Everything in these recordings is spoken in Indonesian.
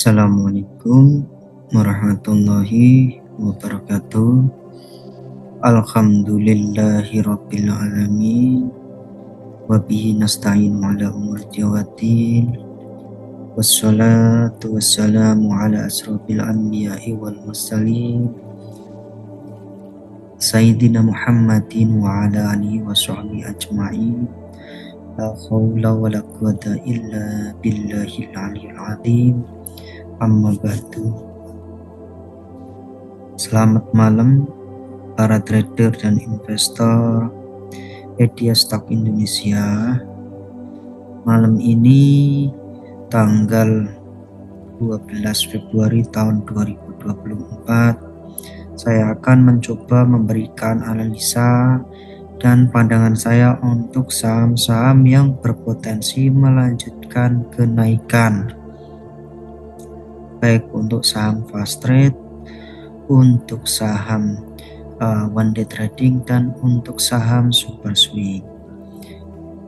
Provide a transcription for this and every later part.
Assalamualaikum warahmatullahi wabarakatuh. Alhamdulillahi rabbil alamin. Wabihi nasta'in ala umur jawatin. Wassalatu wassalamu ala asrafil anbiya'i wal mursalin. Sayyidina Muhammadin wa ala alihi wa sahbihi ajma'in. La khawla wa la quwata illa billahil aliyyil azim. Amma ba'du. Selamat malam para trader dan investor media stock Indonesia. Malam ini tanggal 12 Februari tahun 2024, saya akan mencoba memberikan analisa dan pandangan saya untuk saham-saham yang berpotensi melanjutkan kenaikan, baik untuk saham fast trade, untuk saham one day trading, dan untuk saham super swing.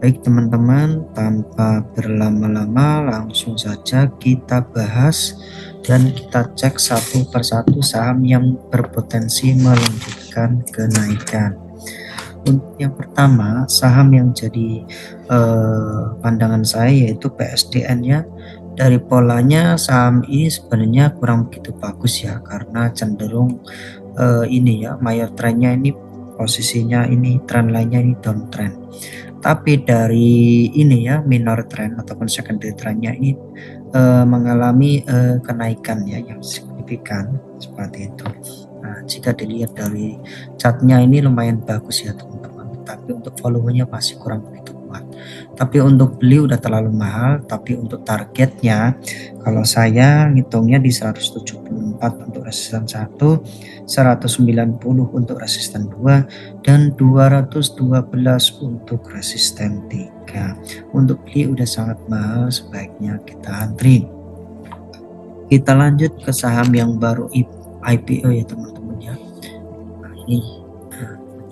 Baik teman-teman, tanpa berlama-lama langsung saja kita bahas dan kita cek satu persatu saham yang berpotensi melanjutkan kenaikan. Untuk yang pertama, saham yang jadi pandangan saya yaitu PSDN ya. Dari polanya saham ini sebenarnya kurang begitu bagus ya, karena cenderung ini ya, mayor trennya ini posisinya ini trend lainnya ini downtrend. Tapi dari ini ya, minor trend ataupun secondary trendnya ini mengalami kenaikan ya yang signifikan seperti itu. Nah, jika dilihat dari chartnya ini lumayan bagus ya teman-teman, tapi untuk volumenya masih kurang begitu kuat. Tapi untuk beli udah terlalu mahal. Tapi untuk targetnya, kalau saya ngitungnya di 174 untuk resisten 1, 190 untuk resisten 2, dan 212 untuk resisten 3. Untuk beli udah sangat mahal, sebaiknya kita antri. Kita lanjut ke saham yang baru IPO ya teman-teman ya. Nah, ini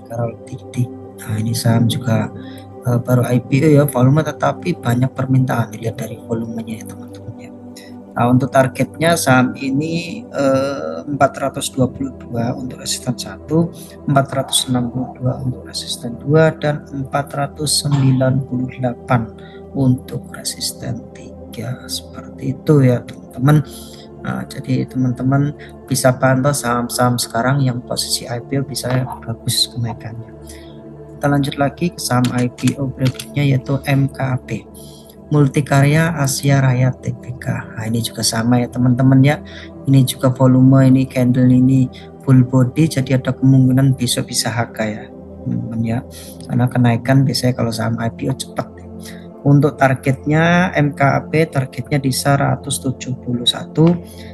Carol Titik. Nah, ini saham juga baru IPO ya, volume tetapi banyak permintaan dilihat dari volumenya ya teman-teman ya. Nah, untuk targetnya saham ini 422 untuk resisten 1, 462 untuk resisten 2, dan 498 untuk resisten 3. Seperti itu ya teman-teman. Nah, jadi teman-teman bisa pantau saham-saham sekarang yang posisi IPO bisa bagus kenaikannya. Kita lanjut lagi ke saham IPO berikutnya yaitu MKAP, Multikarya Asia Raya Tbk. Nah, ini juga sama ya teman-teman ya. Ini juga volume ini candle ini full body, jadi ada kemungkinan besok bisa HK ya teman-teman ya. Karena kenaikan biasanya kalau saham IPO cepat. Untuk targetnya MKAP targetnya di 171,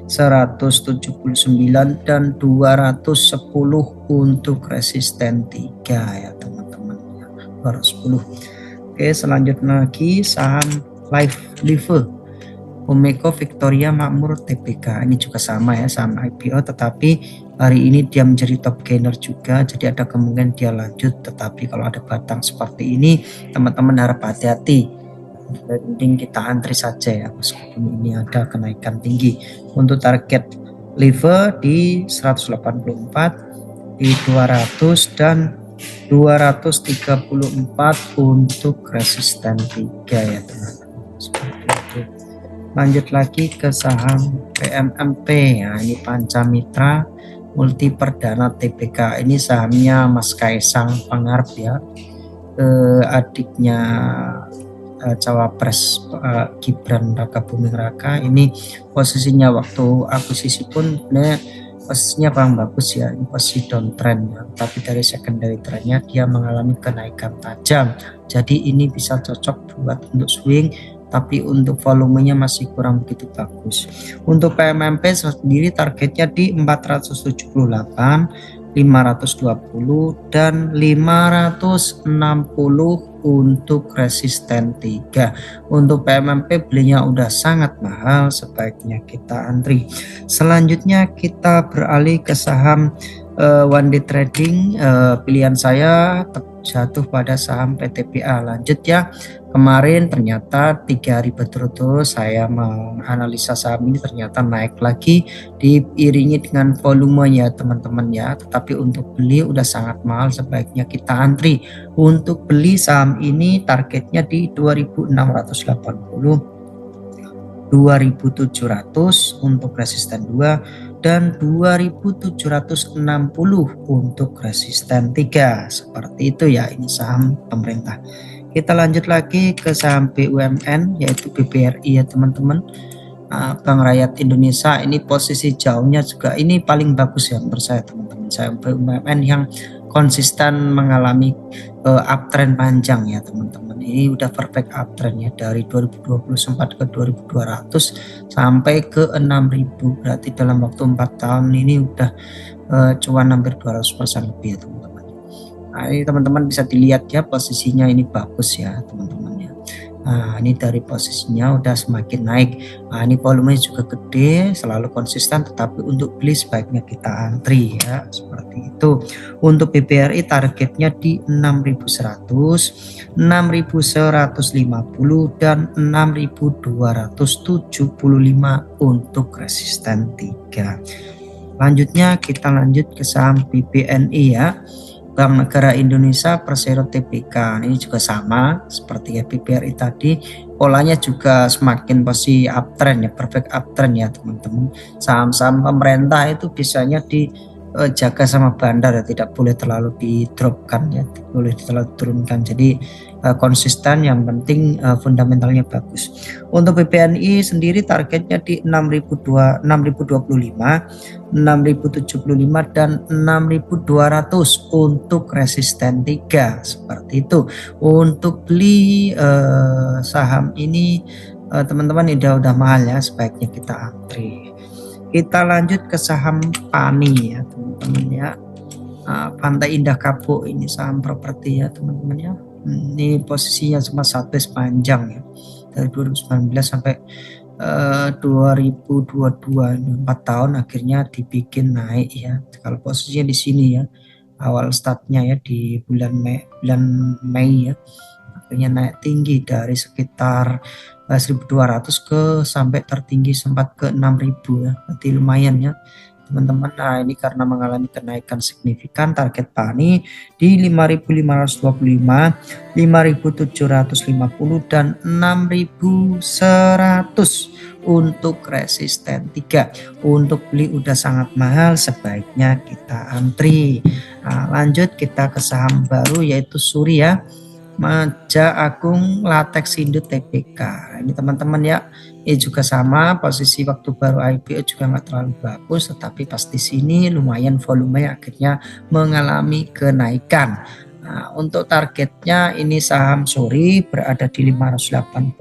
179, dan 210 untuk resisten 3 ya teman-teman ya. 210. Oke, selanjutnya lagi saham Live Umeko Victoria Makmur Tbk. Ini juga sama ya, saham IPO, tetapi hari ini dia menjadi top gainer juga, jadi ada kemungkinan dia lanjut. Tetapi kalau ada batang seperti ini teman-teman harap hati-hati, mending kita antri saja ya meskipun ini ada kenaikan tinggi. Untuk target lever di 184, di 200, dan 234 untuk resisten 3 ya teman-teman. Seperti itu. Lanjut lagi ke saham PMMP ya, ini Pancamitra Multi Perdana Tbk. Ini sahamnya Mas Kaisang Pangarep ya, adiknya cawapres Gibran Raka Buming Raka. Ini posisinya waktu akuisisi pun sebenarnya posisinya kurang bagus ya, ini posisi downtrend ya, tapi dari secondary trendnya dia mengalami kenaikan tajam, jadi ini bisa cocok buat untuk swing, tapi untuk volumenya masih kurang begitu bagus. Untuk PMMP sendiri targetnya di 478, 520, dan 560 untuk resisten 3. Untuk PMMP belinya udah sangat mahal, sebaiknya kita antri. Selanjutnya kita beralih ke saham one day trading. Pilihan saya jatuh pada saham PTBA. Lanjut ya, kemarin ternyata 3 hari berturut-turut saya menganalisa saham ini ternyata naik lagi, diiringi dengan volume ya teman-teman ya. Tetapi untuk beli udah sangat mahal, sebaiknya kita antri. Untuk beli saham ini targetnya di 2680, 2700 untuk resisten 2, dan 2760 untuk resisten 3. Seperti itu ya, ini saham pemerintah. Kita lanjut lagi ke saham BUMN yaitu BBRI ya teman-teman. Bank Rakyat Indonesia ini posisi jauhnya juga ini paling bagus ya menurut saya teman-teman. Saham BUMN yang konsisten mengalami uptrend panjang ya teman-teman. Ini udah perfect uptrend ya, dari 2024 ke 2200 sampai ke 6000, berarti dalam waktu 4 tahun ini udah cuan hampir 200% lebih ya teman-teman. Nah, ini teman-teman bisa dilihat ya, posisinya ini bagus ya teman-teman ya. Nah, ini dari posisinya udah semakin naik. Nah, ini volumenya juga gede, selalu konsisten, tetapi untuk beli sebaiknya kita antri ya, seperti itu. Untuk BBRI targetnya di 6100, 6150 dan 6275 untuk resisten 3. Lanjutnya kita lanjut ke saham BBNI ya, Bank Negara Indonesia Persero Tbk. Ini juga sama seperti ya BBRI tadi, polanya juga semakin posisi uptrend ya, perfect uptrend ya teman-teman. Saham-saham pemerintah itu biasanya dijaga sama bandar ya, tidak boleh terlalu di-dropkan ya, boleh terlalu diturunkan. Jadi konsisten, yang penting fundamentalnya bagus. Untuk BBNI sendiri targetnya di 6025, 6075 dan 6200 untuk resisten 3, seperti itu. Untuk beli saham ini teman-teman udah mahal ya, sebaiknya kita antri. Kita lanjut ke saham PANI ya teman-teman ya. Pantai Indah Kapuk, ini saham properti ya teman-teman ya. Ini posisinya cuma satu sepanjang ya, dari 2019 sampai 2022, 4 tahun akhirnya dibikin naik ya. Kalau posisinya di sini ya, awal startnya ya di bulan Mei ya, akhirnya naik tinggi dari sekitar 1200 ke sampai tertinggi sempat ke 6000 ya, berarti lumayan ya teman-teman. Nah, ini karena mengalami kenaikan signifikan, target PANI di 5525, 5750 dan 6100 untuk resisten 3. Untuk beli udah sangat mahal, sebaiknya kita antri. Nah, lanjut kita ke saham baru yaitu Surya Maja Agung Latex Indo Tbk. Ini teman-teman ya, ini juga sama posisi waktu baru IPO juga nggak terlalu bagus, tetapi pas di sini lumayan volumenya akhirnya mengalami kenaikan. Nah, untuk targetnya ini saham Suri berada di 580,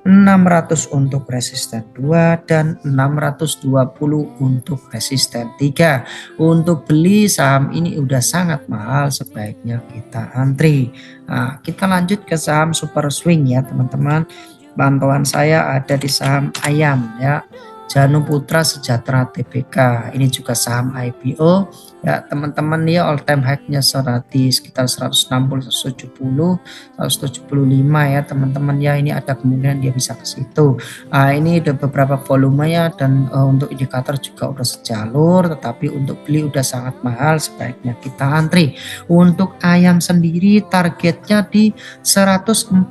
600 untuk resisten 2 dan 620 untuk resisten 3. Untuk beli saham ini udah sangat mahal, sebaiknya kita antri. Nah, kita lanjut ke saham Super Swing ya teman-teman. Pantauan saya ada di saham ayam ya, Janu Putra Sejahtera Tbk. Ini juga saham IPO ya teman-teman ya, all time high-nya di sekitar 160, 170, 175 ya teman-teman ya. Ini ada kemungkinan dia bisa ke situ. Ini ada beberapa volumenya dan untuk indikator juga udah sejalur, tetapi untuk beli udah sangat mahal, sebaiknya kita antri. Untuk ayam sendiri targetnya di 145,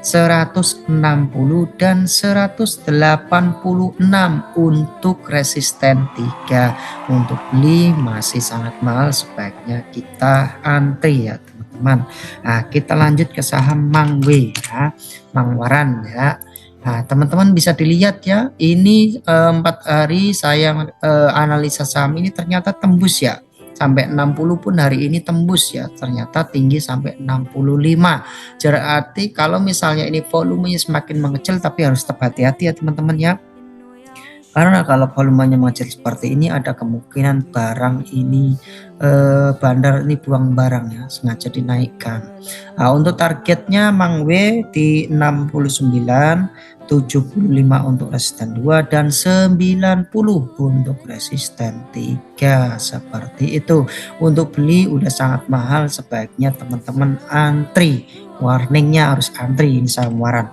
160 dan 186 untuk resisten 3. Untuk beli masih sangat mahal, sebaiknya kita antri ya teman-teman. Nah, kita lanjut ke saham Mangwe ya, Mangwaran ya. Nah, teman-teman bisa dilihat ya, ini 4 hari saya analisa saham ini ternyata tembus ya, sampai 60 pun hari ini tembus ya, ternyata tinggi sampai 65. Berarti kalau misalnya ini volumenya semakin mengecil, tapi harus tetap hati-hati ya teman-teman ya. Karena kalau volumenya mengecil seperti ini ada kemungkinan barang ini bandar ini buang barang ya, sengaja dinaikkan. Nah, untuk targetnya Mang W di 69, 75 untuk resisten 2 dan 90 untuk resisten 3 seperti itu. Untuk beli udah sangat mahal, sebaiknya teman-teman antri. Warningnya harus antri, ini saran.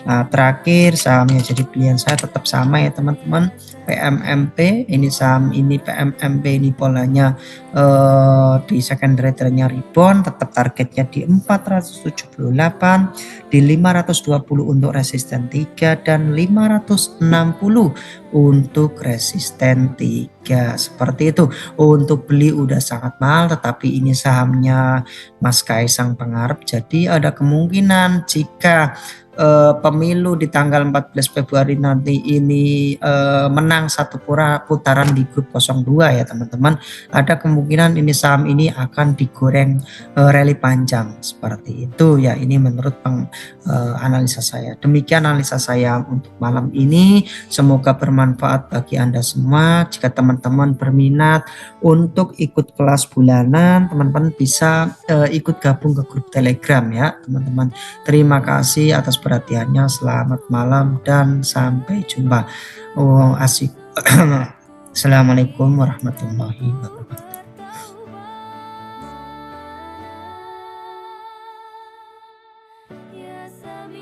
Nah, terakhir saham yang jadi pilihan saya tetap sama ya teman-teman, PMMP. Ini saham ini PMMP ini polanya di secondary trendnya rebound, tetap targetnya di 478, di 520 untuk resisten 3 dan 560 untuk resisten 3 seperti itu. Untuk beli udah sangat mahal, tetapi ini sahamnya Mas Kaisang Pangarep, jadi ada kemungkinan jika pemilu di tanggal 14 Februari nanti ini menang satu putaran di grup 02 ya teman-teman, ada kemungkinan ini saham ini akan digoreng rally panjang seperti itu ya. Ini menurut analisa saya. Demikian analisa saya untuk malam ini, semoga bermanfaat bagi Anda semua. Jika teman-teman berminat untuk ikut kelas bulanan, teman-teman bisa ikut gabung ke grup Telegram ya teman-teman. Terima kasih atas perhatiannya. Selamat malam dan sampai jumpa. Oh, asik. Assalamualaikum warahmatullahi wabarakatuh. Yes, I'm